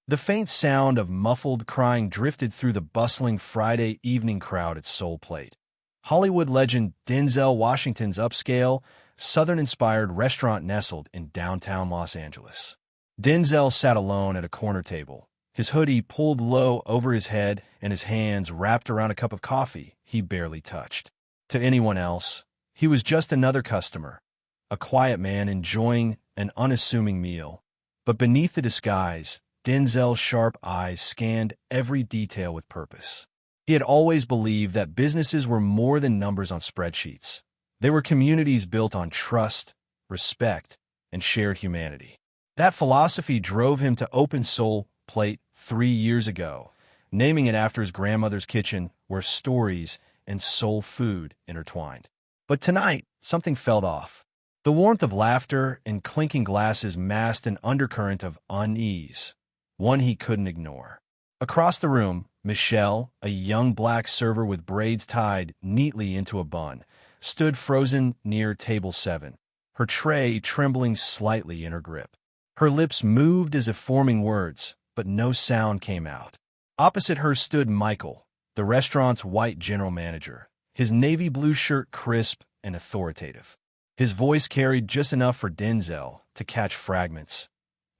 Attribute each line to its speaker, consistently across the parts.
Speaker 1: The faint sound of muffled crying drifted through the bustling Friday evening crowd at Soul Plate. Hollywood legend Denzel Washington's upscale, Southern-inspired restaurant nestled in downtown Los Angeles. Denzel sat alone at a corner table, his hoodie pulled low over his head and his hands wrapped around a cup of coffee he barely touched. To anyone else, he was just another customer, a quiet man enjoying an unassuming meal. But beneath the disguise, Denzel's sharp eyes scanned every detail with purpose. He had always believed that businesses were more than numbers on spreadsheets. They were communities built on trust, respect, and shared humanity. That philosophy drove him to open Soul Plate 3 years ago, naming it after his grandmother's kitchen where stories and soul food intertwined. But tonight, something felt off. The warmth of laughter and clinking glasses masked an undercurrent of unease, one he couldn't ignore. Across the room, Michelle, a young black server with braids tied neatly into a bun, stood frozen near table 7, her tray trembling slightly in her grip. Her lips moved as if forming words, but no sound came out. Opposite her stood Michael, the restaurant's white general manager, his navy blue shirt crisp and authoritative. His voice carried just enough for Denzel to catch fragments.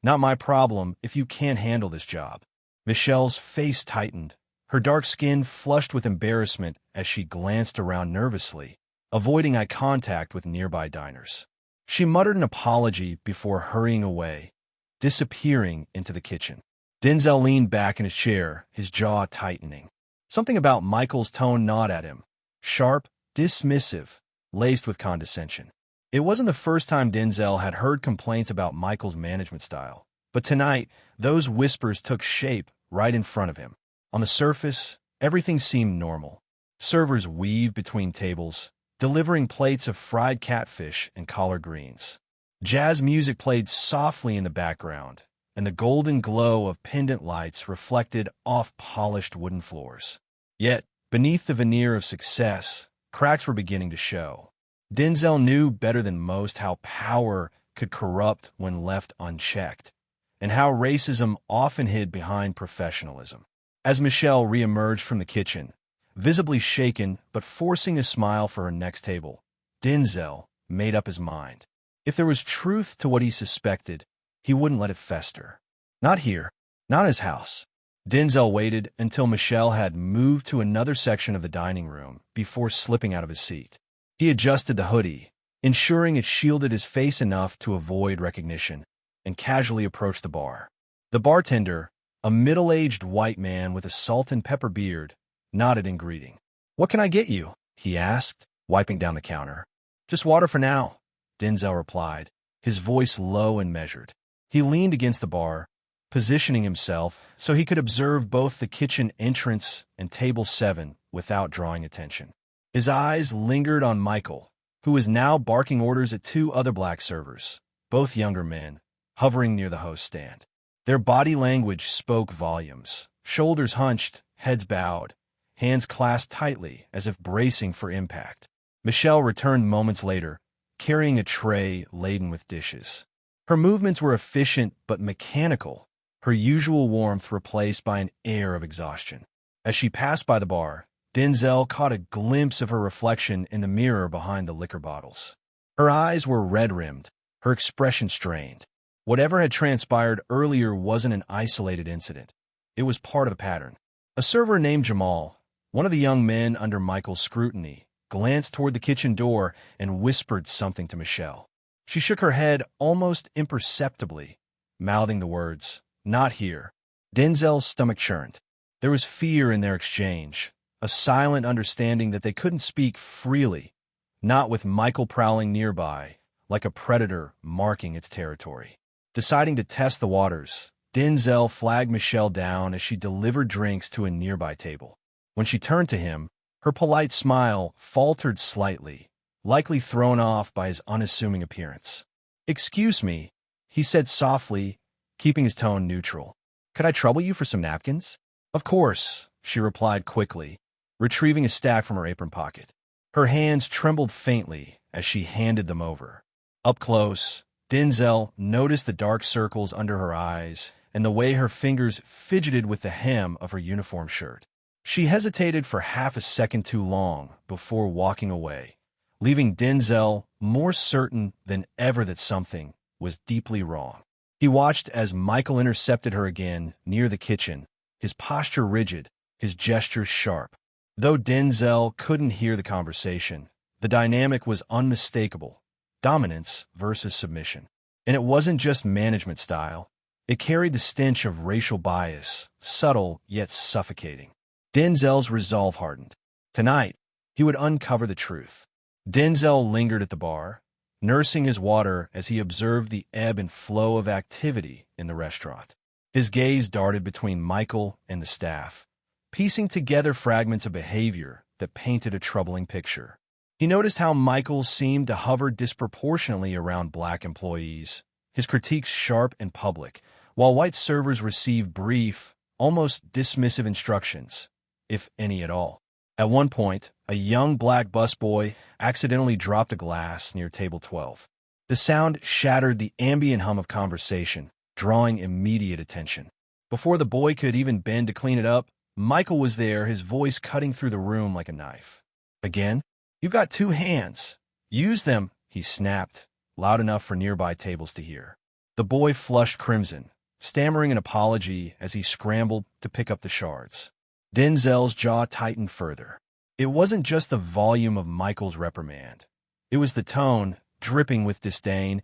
Speaker 1: "Not my problem if you can't handle this job." Michelle's face tightened, her dark skin flushed with embarrassment as she glanced around nervously, avoiding eye contact with nearby diners. She muttered an apology before hurrying away, disappearing into the kitchen. Denzel leaned back in his chair, his jaw tightening. Something about Michael's tone gnawed at him, sharp, dismissive, laced with condescension. It wasn't the first time Denzel had heard complaints about Michael's management style, but tonight, those whispers took shape right in front of him. On the surface, everything seemed normal. Servers weaved between tables, delivering plates of fried catfish and collard greens. Jazz music played softly in the background, and the golden glow of pendant lights reflected off polished wooden floors. Yet, beneath the veneer of success, cracks were beginning to show. Denzel knew better than most how power could corrupt when left unchecked, and how racism often hid behind professionalism. As Michelle reemerged from the kitchen, visibly shaken but forcing a smile for her next table, Denzel made up his mind. If there was truth to what he suspected, he wouldn't let it fester. Not here, not his house. Denzel waited until Michelle had moved to another section of the dining room before slipping out of his seat. He adjusted the hoodie, ensuring it shielded his face enough to avoid recognition, and casually approached the bar. The bartender, a middle-aged white man with a salt and pepper beard, nodded in greeting. "What can I get you?" he asked, wiping down the counter. "Just water for now," Denzel replied, his voice low and measured. He leaned against the bar, positioning himself so he could observe both the kitchen entrance and table 7 without drawing attention. His eyes lingered on Michael, who was now barking orders at 2 other black servers, both younger men, hovering near the host stand. Their body language spoke volumes, shoulders hunched, heads bowed, hands clasped tightly as if bracing for impact. Michelle returned moments later, carrying a tray laden with dishes. Her movements were efficient but mechanical, her usual warmth replaced by an air of exhaustion. As she passed by the bar, Denzel caught a glimpse of her reflection in the mirror behind the liquor bottles. Her eyes were red-rimmed, her expression strained. Whatever had transpired earlier wasn't an isolated incident. It was part of the pattern. A server named Jamal, one of the young men under Michael's scrutiny, glanced toward the kitchen door and whispered something to Michelle. She shook her head almost imperceptibly, mouthing the words, "Not here." Denzel's stomach churned. There was fear in their exchange, a silent understanding that they couldn't speak freely, not with Michael prowling nearby, like a predator marking its territory. Deciding to test the waters, Denzel flagged Michelle down as she delivered drinks to a nearby table. When she turned to him, her polite smile faltered slightly, likely thrown off by his unassuming appearance. "Excuse me," he said softly, keeping his tone neutral. "Could I trouble you for some napkins?" "Of course," she replied quickly, retrieving a stack from her apron pocket. Her hands trembled faintly as she handed them over. Up close, Denzel noticed the dark circles under her eyes and the way her fingers fidgeted with the hem of her uniform shirt. She hesitated for half a second too long before walking away, leaving Denzel more certain than ever that something was deeply wrong. He watched as Michael intercepted her again near the kitchen, his posture rigid, his gestures sharp. Though Denzel couldn't hear the conversation, the dynamic was unmistakable: dominance versus submission. And it wasn't just management style. It carried the stench of racial bias, subtle yet suffocating. Denzel's resolve hardened. Tonight, he would uncover the truth. Denzel lingered at the bar, nursing his water as he observed the ebb and flow of activity in the restaurant. His gaze darted between Michael and the staff, piecing together fragments of behavior that painted a troubling picture. He noticed how Michael seemed to hover disproportionately around black employees, his critiques sharp and public, while white servers received brief, almost dismissive instructions, if any at all. At one point, a young black busboy accidentally dropped a glass near table 12. The sound shattered the ambient hum of conversation, drawing immediate attention. Before the boy could even bend to clean it up, Michael was there, his voice cutting through the room like a knife. "Again? You've got 2 hands. Use them," he snapped, loud enough for nearby tables to hear. The boy flushed crimson, stammering an apology as he scrambled to pick up the shards. Denzel's jaw tightened further. It wasn't just the volume of Michael's reprimand. It was the tone, dripping with disdain,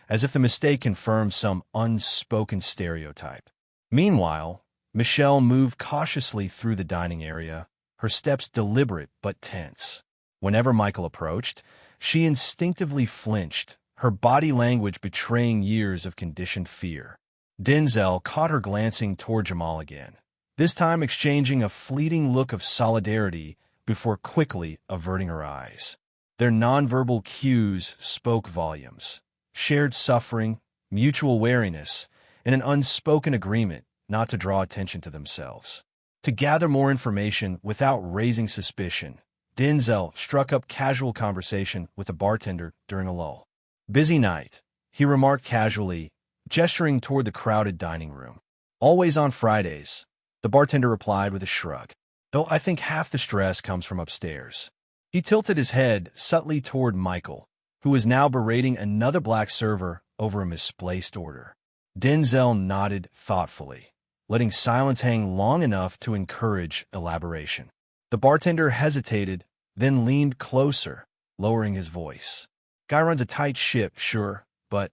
Speaker 1: as if the mistake confirmed some unspoken stereotype. Meanwhile, Michelle moved cautiously through the dining area, her steps deliberate but tense. Whenever Michael approached, she instinctively flinched, her body language betraying years of conditioned fear. Denzel caught her glancing toward Jamal again, this time exchanging a fleeting look of solidarity before quickly averting her eyes. Their nonverbal cues spoke volumes: shared suffering, mutual wariness, and an unspoken agreement not to draw attention to themselves. To gather more information without raising suspicion, Denzel struck up casual conversation with the bartender during a lull. "Busy night," he remarked casually, gesturing toward the crowded dining room. "Always on Fridays," the bartender replied with a shrug. "Though I think half the stress comes from upstairs." He tilted his head subtly toward Michael, who was now berating another black server over a misplaced order. Denzel nodded thoughtfully, letting silence hang long enough to encourage elaboration. The bartender hesitated, then leaned closer, lowering his voice. "Guy runs a tight ship, sure, but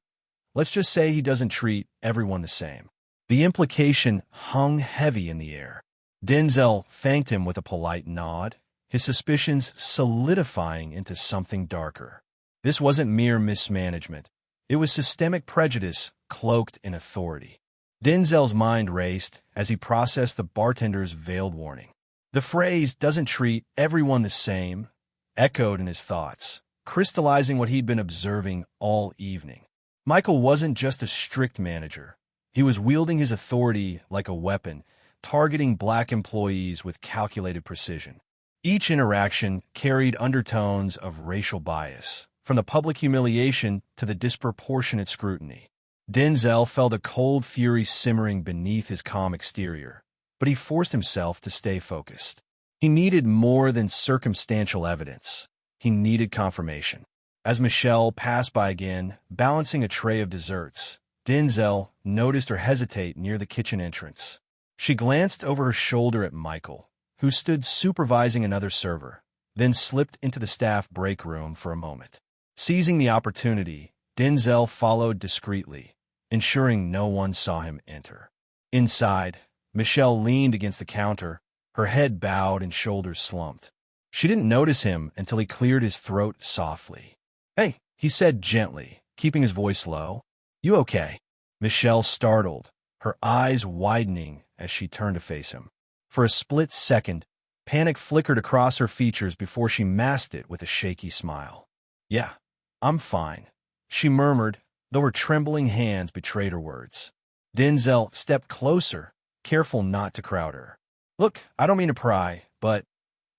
Speaker 1: let's just say he doesn't treat everyone the same." The implication hung heavy in the air. Denzel thanked him with a polite nod, his suspicions solidifying into something darker. This wasn't mere mismanagement. It was systemic prejudice cloaked in authority. Denzel's mind raced as he processed the bartender's veiled warning. The phrase "doesn't treat everyone the same" echoed in his thoughts, crystallizing what he'd been observing all evening. Michael wasn't just a strict manager. He was wielding his authority like a weapon, targeting black employees with calculated precision. Each interaction carried undertones of racial bias, from the public humiliation to the disproportionate scrutiny. Denzel felt a cold fury simmering beneath his calm exterior, but he forced himself to stay focused. He needed more than circumstantial evidence. He needed confirmation. As Michelle passed by again, balancing a tray of desserts, Denzel noticed her hesitate near the kitchen entrance. She glanced over her shoulder at Michael, who stood supervising another server, then slipped into the staff break room for a moment. Seizing the opportunity, Denzel followed discreetly, ensuring no one saw him enter. Inside, Michelle leaned against the counter, her head bowed and shoulders slumped. She didn't notice him until he cleared his throat softly. "Hey," he said gently, keeping his voice low. "You okay?" Michelle startled, her eyes widening as she turned to face him. For a split second, panic flickered across her features before she masked it with a shaky smile. "Yeah, I'm fine," she murmured, though her trembling hands betrayed her words. Denzel stepped closer, careful not to crowd her. "Look, I don't mean to pry, but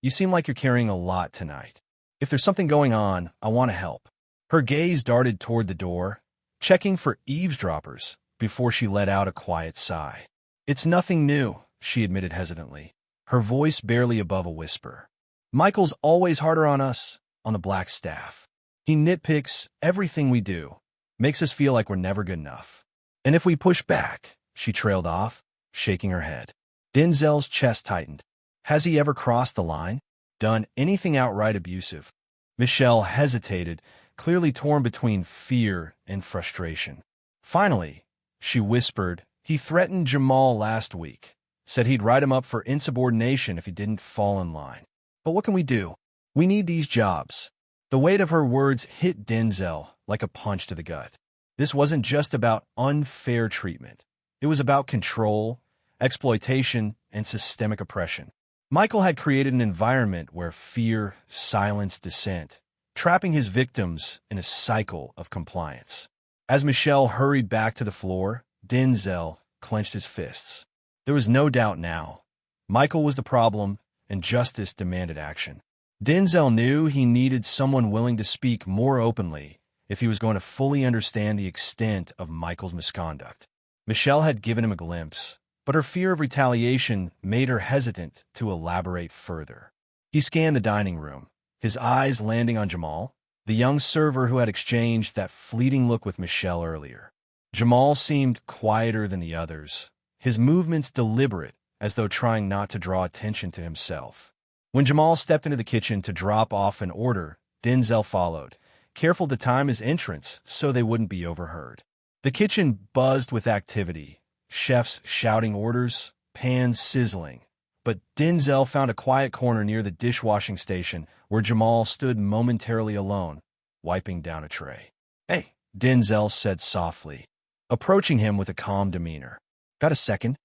Speaker 1: you seem like you're carrying a lot tonight. If there's something going on, I want to help." Her gaze darted toward the door, checking for eavesdroppers, before she let out a quiet sigh. "It's nothing new," she admitted hesitantly, her voice barely above a whisper. "Michael's always harder on us, on the black staff. He nitpicks everything we do, makes us feel like we're never good enough. And if we push back," she trailed off, shaking her head. Denzel's chest tightened. Has he ever crossed the line? Done anything outright abusive? Michelle hesitated, clearly torn between fear and frustration. Finally, she whispered, "He threatened Jamal last week. Said he'd write him up for insubordination if he didn't fall in line. But what can we do? We need these jobs." The weight of her words hit Denzel like a punch to the gut. This wasn't just about unfair treatment. It was about control, exploitation, and systemic oppression. Michael had created an environment where fear silenced dissent, trapping his victims in a cycle of compliance. As Michelle hurried back to the floor, Denzel clenched his fists. There was no doubt now. Michael was the problem, and justice demanded action. Denzel knew he needed someone willing to speak more openly if he was going to fully understand the extent of Michael's misconduct. Michelle had given him a glimpse, but her fear of retaliation made her hesitant to elaborate further. He scanned the dining room, his eyes landing on Jamal, the young server who had exchanged that fleeting look with Michelle earlier. Jamal seemed quieter than the others, his movements deliberate, as though trying not to draw attention to himself. When Jamal stepped into the kitchen to drop off an order, Denzel followed, careful to time his entrance so they wouldn't be overheard. The kitchen buzzed with activity, chefs shouting orders, pans sizzling. But Denzel found a quiet corner near the dishwashing station where Jamal stood momentarily alone, wiping down a tray. "Hey," Denzel said softly, approaching him with a calm demeanor. "Got a second?"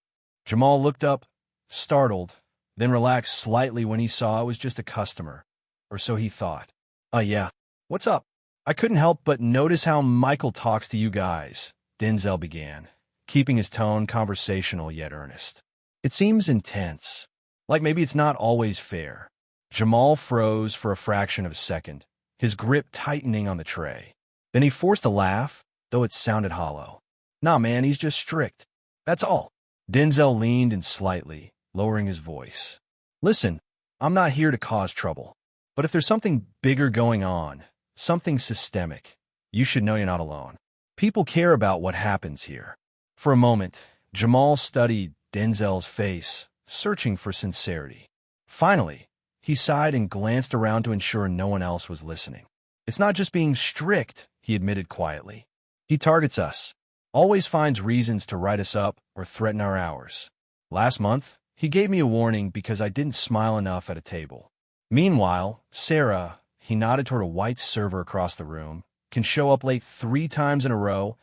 Speaker 1: Jamal looked up, startled, then relaxed slightly when he saw it was just a customer. Or so he thought. Yeah. What's up?" "I couldn't help but notice how Michael talks to you guys," Denzel began, keeping his tone conversational yet earnest. "It seems intense. Like maybe it's not always fair." Jamal froze for a fraction of a second, his grip tightening on the tray. Then he forced a laugh, though it sounded hollow. "Nah, man, he's just strict. That's all." Denzel leaned in slightly, lowering his voice. "Listen, I'm not here to cause trouble. But if there's something bigger going on, something systemic, you should know you're not alone. People care about what happens here." For a moment, Jamal studied Denzel's face, searching for sincerity. Finally, he sighed and glanced around to ensure no one else was listening. "It's not just being strict," he admitted quietly. "He targets us, always finds reasons to write us up or threaten our hours. Last month, he gave me a warning because I didn't smile enough at a table. Meanwhile, Sarah," he nodded toward a white server across the room, "can show up late 3 times in a row,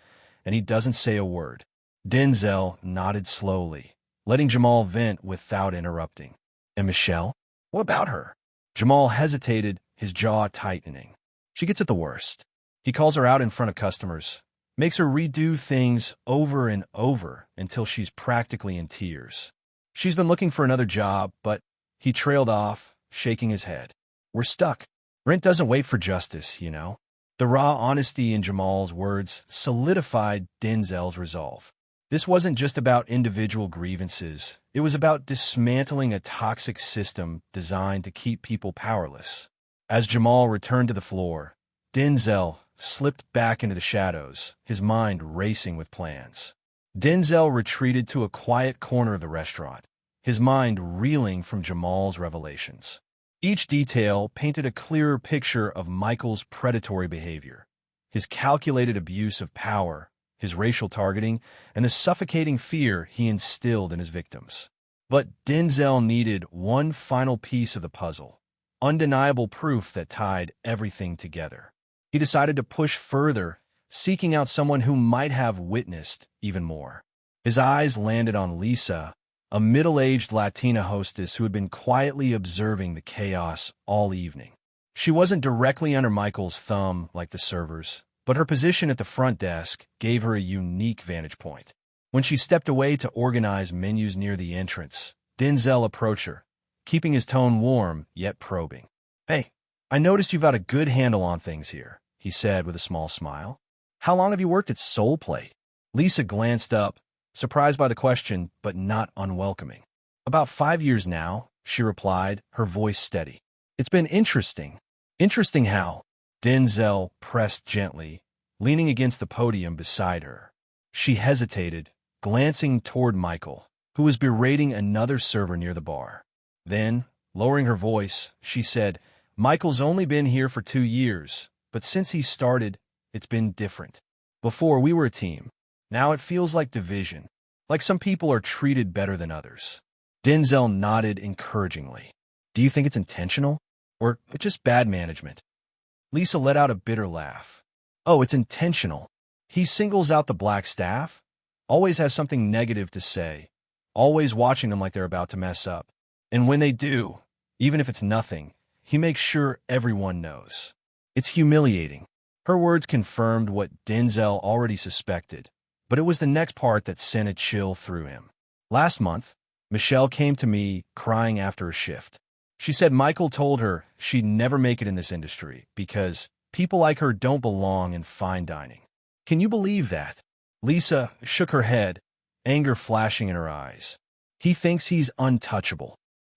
Speaker 1: and he doesn't say a word." Denzel nodded slowly, letting Jamal vent without interrupting. "And Michelle? What about her?" Jamal hesitated, his jaw tightening. "She gets it the worst. He calls her out in front of customers, makes her redo things over and over until she's practically in tears. She's been looking for another job, but..." He trailed off, shaking his head. "We're stuck. Rent doesn't wait for justice, you know." The raw honesty in Jamal's words solidified Denzel's resolve. This wasn't just about individual grievances. It was about dismantling a toxic system designed to keep people powerless. As Jamal returned to the floor, Denzel slipped back into the shadows, his mind racing with plans. Denzel retreated to a quiet corner of the restaurant, his mind reeling from Jamal's revelations. Each detail painted a clearer picture of Michael's predatory behavior, his calculated abuse of power, his racial targeting, and the suffocating fear he instilled in his victims. But Denzel needed one final piece of the puzzle, undeniable proof that tied everything together. He decided to push further, seeking out someone who might have witnessed even more. His eyes landed on Lisa, a middle-aged Latina hostess who had been quietly observing the chaos all evening. She wasn't directly under Michael's thumb like the servers, but her position at the front desk gave her a unique vantage point. When she stepped away to organize menus near the entrance, Denzel approached her, keeping his tone warm yet probing. "Hey, I noticed you've got a good handle on things here," he said with a small smile. "How long have you worked at Soul Plate?" Lisa glanced up, surprised by the question, but not unwelcoming. "About 5 years now," she replied, her voice steady. "It's been interesting." "Interesting how?" Denzel pressed gently, leaning against the podium beside her. She hesitated, glancing toward Michael, who was berating another server near the bar. Then, lowering her voice, she said, "Michael's only been here for 2 years, but since he started, it's been different. Before, we were a team. Now it feels like division, like some people are treated better than others." Denzel nodded encouragingly. "Do you think it's intentional? Or just bad management?" Lisa let out a bitter laugh. "Oh, it's intentional. He singles out the black staff, always has something negative to say, always watching them like they're about to mess up. And when they do, even if it's nothing, he makes sure everyone knows. It's humiliating." Her words confirmed what Denzel already suspected, but it was the next part that sent a chill through him. "Last month, Michelle came to me crying after a shift. She said Michael told her she'd never make it in this industry because people like her don't belong in fine dining. Can you believe that?" Lisa shook her head, anger flashing in her eyes. "He thinks he's untouchable."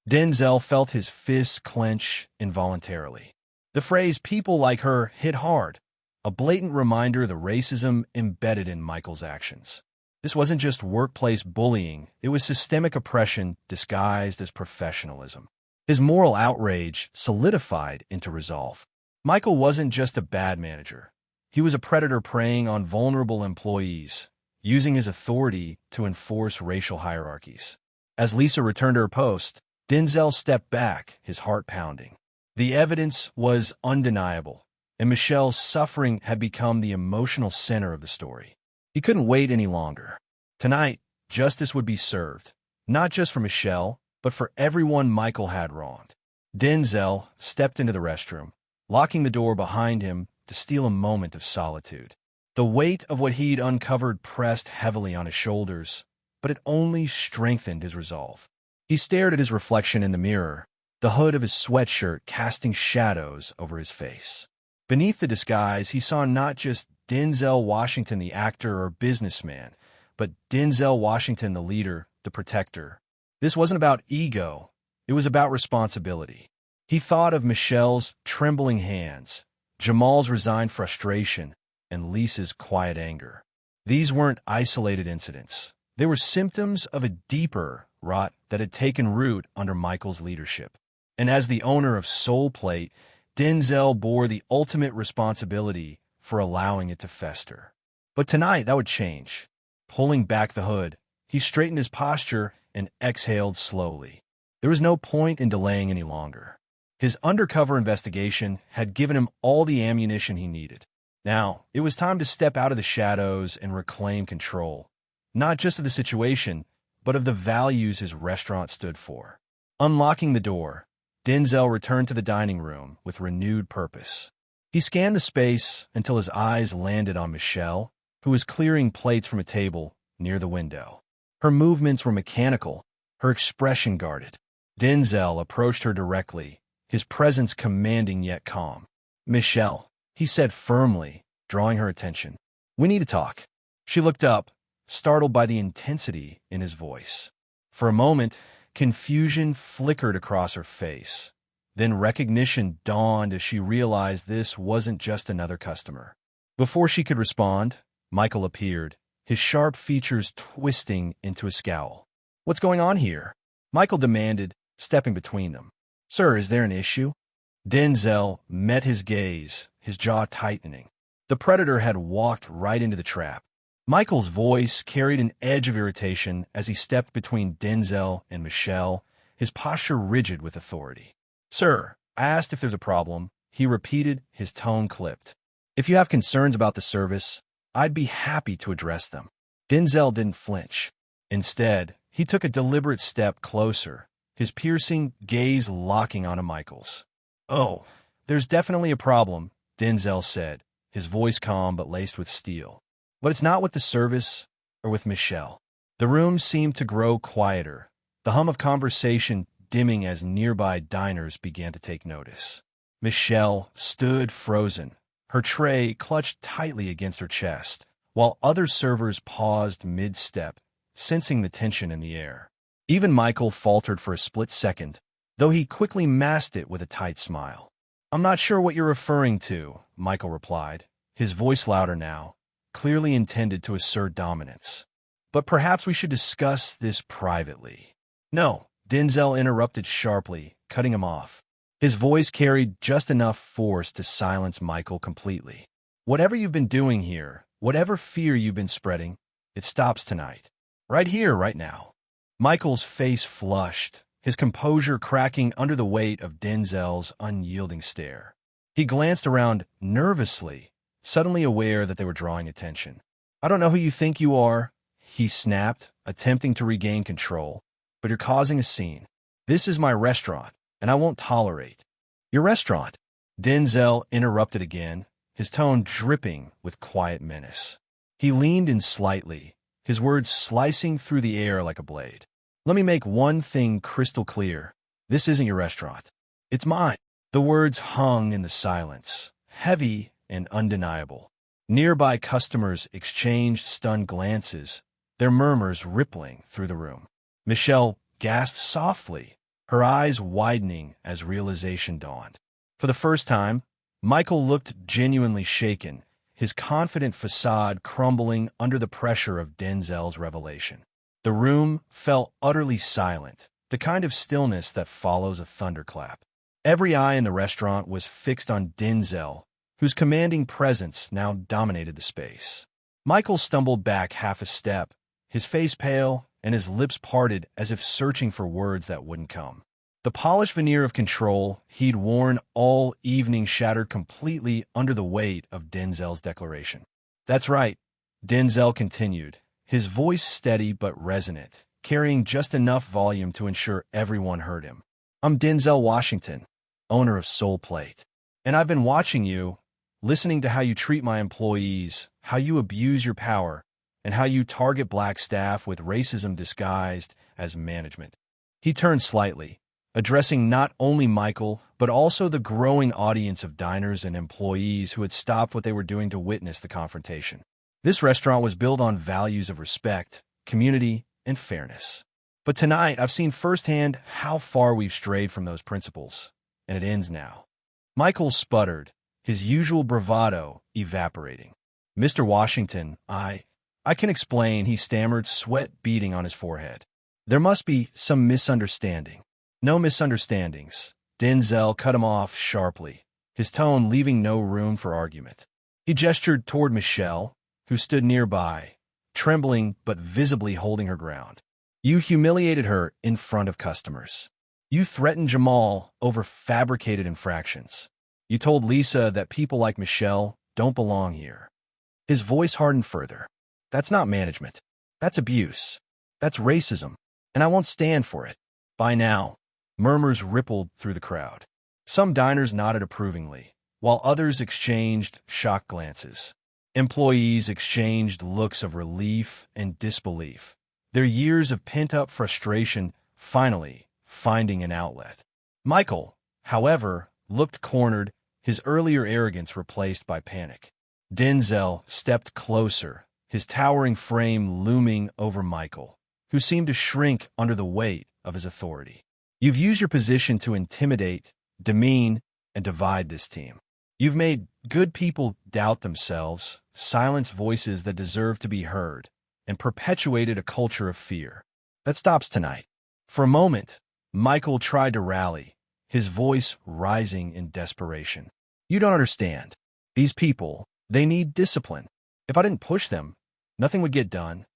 Speaker 1: Denzel felt his fists clench involuntarily. The phrase "people like her" hit hard, a blatant reminder of the racism embedded in Michael's actions. This wasn't just workplace bullying, it was systemic oppression disguised as professionalism. His moral outrage solidified into resolve. Michael wasn't just a bad manager. He was a predator preying on vulnerable employees, using his authority to enforce racial hierarchies. As Lisa returned to her post, Denzel stepped back, his heart pounding. The evidence was undeniable, and Michelle's suffering had become the emotional center of the story. He couldn't wait any longer. Tonight, justice would be served, not just for Michelle, but for everyone Michael had wronged. Denzel stepped into the restroom, locking the door behind him to steal a moment of solitude. The weight of what he'd uncovered pressed heavily on his shoulders, but it only strengthened his resolve. He stared at his reflection in the mirror, the hood of his sweatshirt casting shadows over his face. Beneath the disguise, he saw not just Denzel Washington, the actor or businessman, but Denzel Washington, the leader, the protector. This wasn't about ego. It was about responsibility. He thought of Michelle's trembling hands, Jamal's resigned frustration, and Lisa's quiet anger. These weren't isolated incidents. They were symptoms of a deeper rot that had taken root under Michael's leadership. And as the owner of Soul Plate, Denzel bore the ultimate responsibility for allowing it to fester. But tonight, that would change. Pulling back the hood, he straightened his posture and exhaled slowly. There was no point in delaying any longer. His undercover investigation had given him all the ammunition he needed. Now, it was time to step out of the shadows and reclaim control, not just of the situation, but of the values his restaurant stood for. Unlocking the door, Denzel returned to the dining room with renewed purpose. He scanned the space until his eyes landed on Michelle, who was clearing plates from a table near the window. Her movements were mechanical, her expression guarded. Denzel approached her directly, his presence commanding yet calm. "Michelle," he said firmly, drawing her attention. "We need to talk." She looked up, startled by the intensity in his voice. For a moment, confusion flickered across her face. Then recognition dawned as she realized this wasn't just another customer. Before she could respond, Michael appeared, his sharp features twisting into a scowl. "What's going on here?" Michael demanded, stepping between them. "Sir, is there an issue?" Denzel met his gaze, his jaw tightening. The predator had walked right into the trap. Michael's voice carried an edge of irritation as he stepped between Denzel and Michelle, his posture rigid with authority. "Sir, I asked if there's a problem," he repeated, his tone clipped. "If you have concerns about the service, I'd be happy to address them." Denzel didn't flinch. Instead, he took a deliberate step closer, his piercing gaze locking onto Michael's. "Oh, there's definitely a problem," Denzel said, his voice calm but laced with steel. "But it's not with the service or with Michelle." The room seemed to grow quieter, the hum of conversation dimming as nearby diners began to take notice. Michelle stood frozen, her tray clutched tightly against her chest, while other servers paused mid-step, sensing the tension in the air. Even Michael faltered for a split second, though he quickly masked it with a tight smile. "I'm not sure what you're referring to," Michael replied, his voice louder now, clearly intended to assert dominance. "But perhaps we should discuss this privately." "No," Denzel interrupted sharply, cutting him off. His voice carried just enough force to silence Michael completely. "Whatever you've been doing here, whatever fear you've been spreading, it stops tonight. Right here, right now." Michael's face flushed, his composure cracking under the weight of Denzel's unyielding stare. He glanced around nervously, suddenly aware that they were drawing attention. "I don't know who you think you are," he snapped, attempting to regain control, "but you're causing a scene. This is my restaurant, and I won't tolerate—" "Your restaurant?" Denzel interrupted again, his tone dripping with quiet menace. He leaned in slightly, his words slicing through the air like a blade. "Let me make one thing crystal clear. This isn't your restaurant. It's mine." The words hung in the silence, heavy and undeniable. Nearby customers exchanged stunned glances, their murmurs rippling through the room. Michelle gasped softly, her eyes widening as realization dawned. For the first time, Michael looked genuinely shaken, his confident facade crumbling under the pressure of Denzel's revelation. The room fell utterly silent, the kind of stillness that follows a thunderclap. Every eye in the restaurant was fixed on Denzel, whose commanding presence now dominated the space. Michael stumbled back half a step, his face pale and his lips parted as if searching for words that wouldn't come. The polished veneer of control he'd worn all evening shattered completely under the weight of Denzel's declaration. "That's right," Denzel continued, his voice steady but resonant, carrying just enough volume to ensure everyone heard him. "I'm Denzel Washington, owner of Soul Plate. And I've been watching you, listening to how you treat my employees, how you abuse your power, and how you target black staff with racism disguised as management." He turned slightly, addressing not only Michael, but also the growing audience of diners and employees who had stopped what they were doing to witness the confrontation. This restaurant was built on values of respect, community, and fairness. But tonight, I've seen firsthand how far we've strayed from those principles, and it ends now. Michael sputtered, his usual bravado evaporating. "Mr. Washington, I can explain," he stammered, sweat beading on his forehead. "There must be some misunderstanding." "No misunderstandings." Denzel cut him off sharply, his tone leaving no room for argument. He gestured toward Michelle, who stood nearby, trembling but visibly holding her ground. "You humiliated her in front of customers. You threatened Jamal over fabricated infractions. You told Lisa that people like Michelle don't belong here." His voice hardened further. "That's not management. That's abuse. That's racism, and I won't stand for it." By now, murmurs rippled through the crowd. Some diners nodded approvingly, while others exchanged shocked glances. Employees exchanged looks of relief and disbelief, their years of pent-up frustration finally finding an outlet. Michael, however, looked cornered, his earlier arrogance replaced by panic. Denzel stepped closer, his towering frame looming over Michael, who seemed to shrink under the weight of his authority. "You've used your position to intimidate, demean, and divide this team. You've made good people doubt themselves, silence voices that deserve to be heard, and perpetuated a culture of fear. That stops tonight." For a moment, Michael tried to rally, his voice rising in desperation. "You don't understand. These people, they need discipline. If I didn't push them, nothing would get done."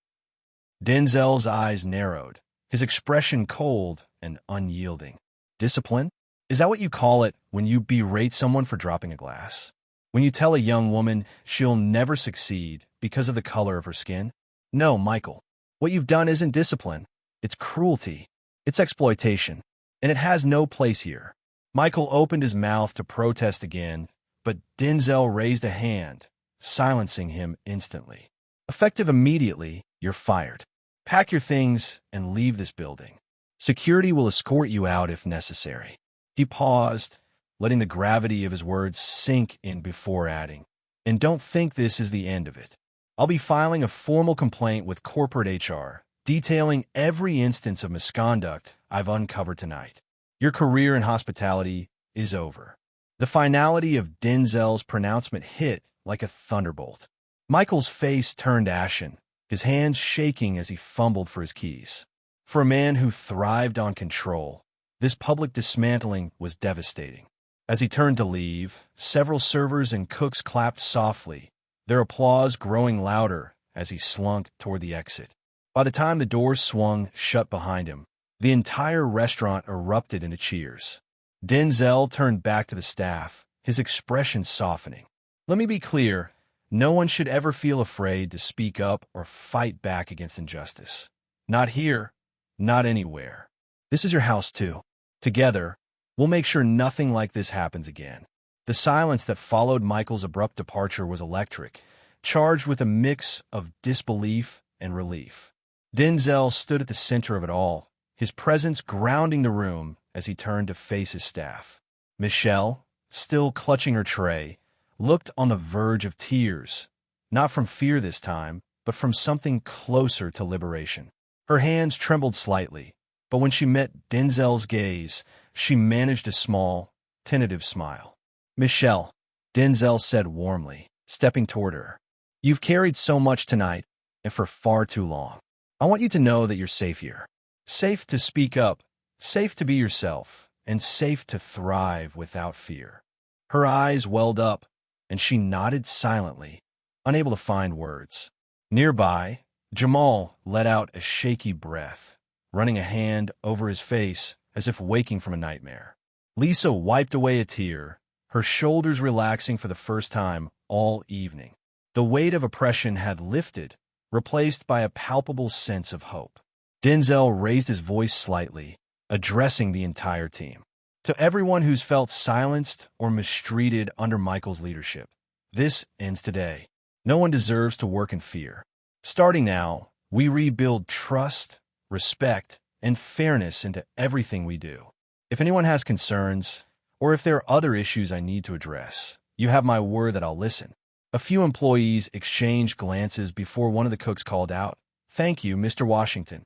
Speaker 1: Denzel's eyes narrowed, his expression cold and unyielding. "Discipline? Is that what you call it when you berate someone for dropping a glass? When you tell a young woman she'll never succeed because of the color of her skin? No, Michael. What you've done isn't discipline. It's cruelty. It's exploitation. And it has no place here." Michael opened his mouth to protest again, but Denzel raised a hand, silencing him instantly. "Effective immediately, you're fired. Pack your things and leave this building. Security will escort you out if necessary." He paused, letting the gravity of his words sink in before adding, "And don't think this is the end of it. I'll be filing a formal complaint with corporate HR, detailing every instance of misconduct I've uncovered tonight. Your career in hospitality is over." The finality of Denzel's pronouncement hit like a thunderbolt. Michael's face turned ashen, his hands shaking as he fumbled for his keys. For a man who thrived on control, this public dismantling was devastating. As he turned to leave, several servers and cooks clapped softly, their applause growing louder as he slunk toward the exit. By the time the doors swung shut behind him, the entire restaurant erupted into cheers. Denzel turned back to the staff, his expression softening. "Let me be clear, no one should ever feel afraid to speak up or fight back against injustice. Not here, not anywhere. This is your house too. Together, we'll make sure nothing like this happens again." The silence that followed Michael's abrupt departure was electric, charged with a mix of disbelief and relief. Denzel stood at the center of it all, his presence grounding the room as he turned to face his staff. Michelle, still clutching her tray, looked on the verge of tears, not from fear this time, but from something closer to liberation. Her hands trembled slightly, but when she met Denzel's gaze, she managed a small, tentative smile. "Michelle," Denzel said warmly, stepping toward her, "you've carried so much tonight, and for far too long. I want you to know that you're safe here. Safe to speak up, safe to be yourself, and safe to thrive without fear." Her eyes welled up, and she nodded silently, unable to find words. Nearby, Jamal let out a shaky breath, running a hand over his face as if waking from a nightmare. Lisa wiped away a tear, her shoulders relaxing for the first time all evening. The weight of oppression had lifted, replaced by a palpable sense of hope. Denzel raised his voice slightly, addressing the entire team. "To everyone who's felt silenced or mistreated under Michael's leadership, this ends today. No one deserves to work in fear. Starting now, we rebuild trust, respect, and fairness into everything we do. If anyone has concerns, or if there are other issues I need to address, you have my word that I'll listen." A few employees exchanged glances before one of the cooks called out, "Thank you, Mr. Washington."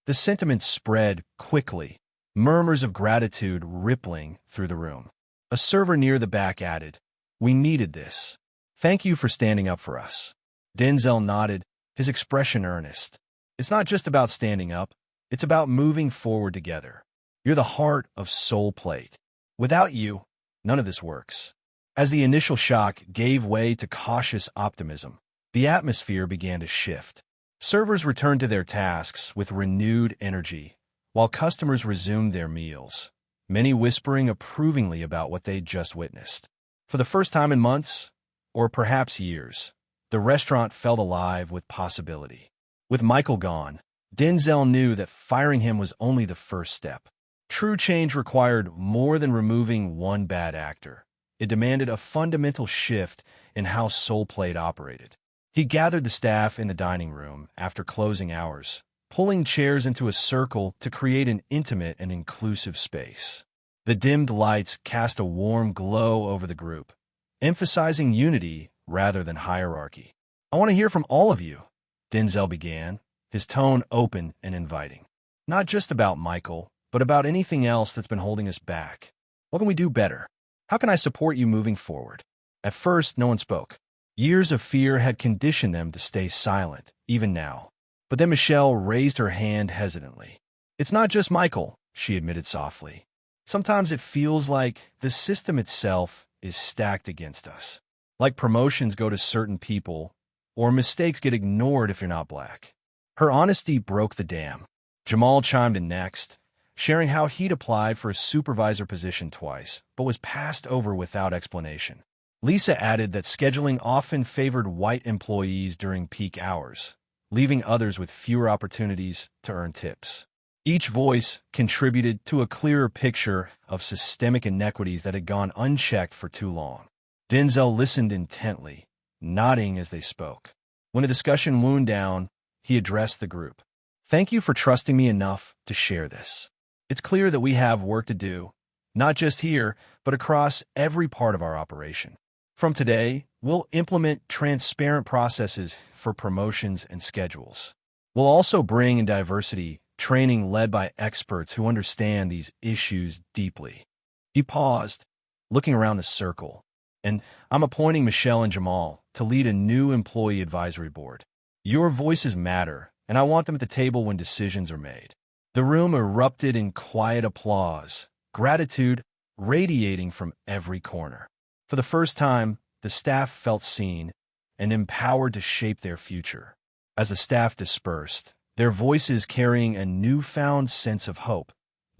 Speaker 1: The sentiment spread quickly, murmurs of gratitude rippling through the room. A server near the back added, "We needed this. Thank you for standing up for us." Denzel nodded, his expression earnest. "It's not just about standing up, it's about moving forward together. You're the heart of Soul Plate. Without you, none of this works." As the initial shock gave way to cautious optimism, the atmosphere began to shift. Servers returned to their tasks with renewed energy, while customers resumed their meals, many whispering approvingly about what they'd just witnessed. For the first time in months, or perhaps years, the restaurant felt alive with possibility. With Michael gone, Denzel knew that firing him was only the first step. True change required more than removing one bad actor. It demanded a fundamental shift in how Soul Plate operated. He gathered the staff in the dining room after closing hours, pulling chairs into a circle to create an intimate and inclusive space. The dimmed lights cast a warm glow over the group, emphasizing unity rather than hierarchy. "I want to hear from all of you," Denzel began, his tone open and inviting. "Not just about Michael, but about anything else that's been holding us back. What can we do better? How can I support you moving forward?" At first, no one spoke. Years of fear had conditioned them to stay silent, even now. But then Michelle raised her hand hesitantly. "It's not just Michael," she admitted softly. "Sometimes it feels like the system itself is stacked against us. Like promotions go to certain people, or mistakes get ignored if you're not black." Her honesty broke the dam. Jamal chimed in next, sharing how he'd applied for a supervisor position twice, but was passed over without explanation. Lisa added that scheduling often favored white employees during peak hours, leaving others with fewer opportunities to earn tips. Each voice contributed to a clearer picture of systemic inequities that had gone unchecked for too long. Denzel listened intently, nodding as they spoke. When the discussion wound down, he addressed the group. "Thank you for trusting me enough to share this. It's clear that we have work to do, not just here, but across every part of our operation. From today, we'll implement transparent processes, for promotions and schedules. We'll also bring in diversity, training led by experts who understand these issues deeply. He paused, looking around the circle, and I'm appointing Michelle and Jamal to lead a new employee advisory board. Your voices matter, and I want them at the table when decisions are made. The room erupted in quiet applause, gratitude radiating from every corner. For the first time, the staff felt seen and empowered to shape their future. As the staff dispersed, their voices carrying a newfound sense of hope,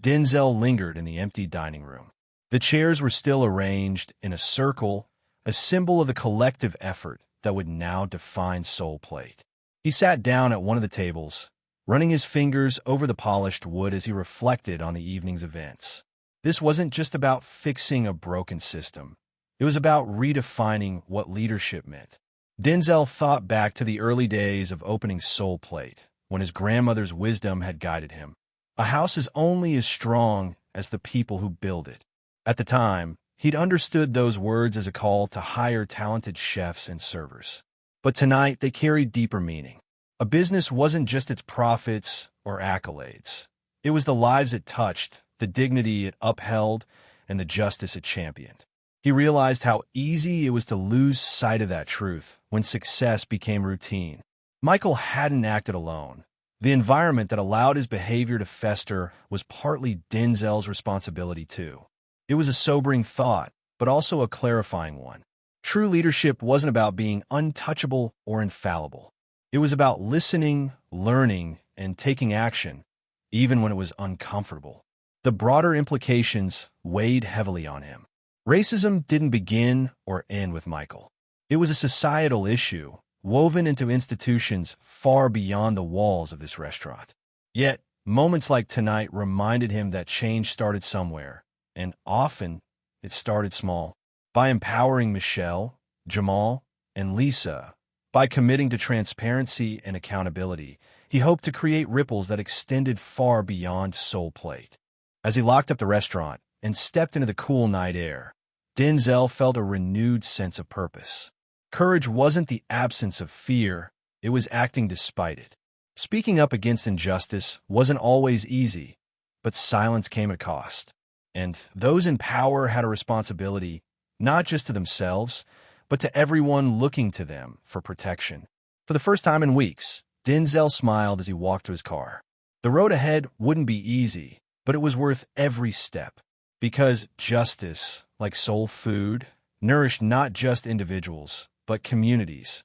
Speaker 1: Denzel lingered in the empty dining room. The chairs were still arranged in a circle, a symbol of the collective effort that would now define Soul Plate. He sat down at one of the tables, running his fingers over the polished wood as he reflected on the evening's events. This wasn't just about fixing a broken system. It was about redefining what leadership meant. Denzel thought back to the early days of opening Soul Plate, when his grandmother's wisdom had guided him. A house is only as strong as the people who build it. At the time, he'd understood those words as a call to hire talented chefs and servers. But tonight, they carried deeper meaning. A business wasn't just its profits or accolades. It was the lives it touched, the dignity it upheld, and the justice it championed. He realized how easy it was to lose sight of that truth when success became routine. Michael hadn't acted alone. The environment that allowed his behavior to fester was partly Denzel's responsibility too. It was a sobering thought, but also a clarifying one. True leadership wasn't about being untouchable or infallible. It was about listening, learning, and taking action, even when it was uncomfortable. The broader implications weighed heavily on him. Racism didn't begin or end with Michael. It was a societal issue, woven into institutions far beyond the walls of this restaurant. Yet, moments like tonight reminded him that change started somewhere, and often it started small. By empowering Michelle, Jamal, and Lisa, by committing to transparency and accountability, he hoped to create ripples that extended far beyond Soul Plate. As he locked up the restaurant and stepped into the cool night air, Denzel felt a renewed sense of purpose. Courage wasn't the absence of fear, it was acting despite it. Speaking up against injustice wasn't always easy, but silence came at a cost. And those in power had a responsibility, not just to themselves, but to everyone looking to them for protection. For the first time in weeks, Denzel smiled as he walked to his car. The road ahead wouldn't be easy, but it was worth every step. Because justice, like soul food, nourished not just individuals, but communities.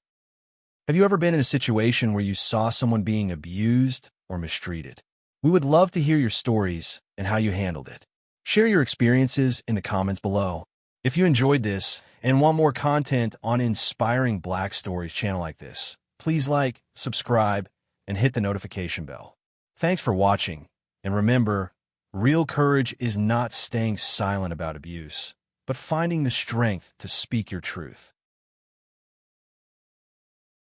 Speaker 1: Have you ever been in a situation where you saw someone being abused or mistreated? We would love to hear your stories and how you handled it. Share your experiences in the comments below. If you enjoyed this and want more content on inspiring Black stories channel like this, please like, subscribe, and hit the notification bell. Thanks for watching, and remember, real courage is not staying silent about abuse, but finding the strength to speak your truth.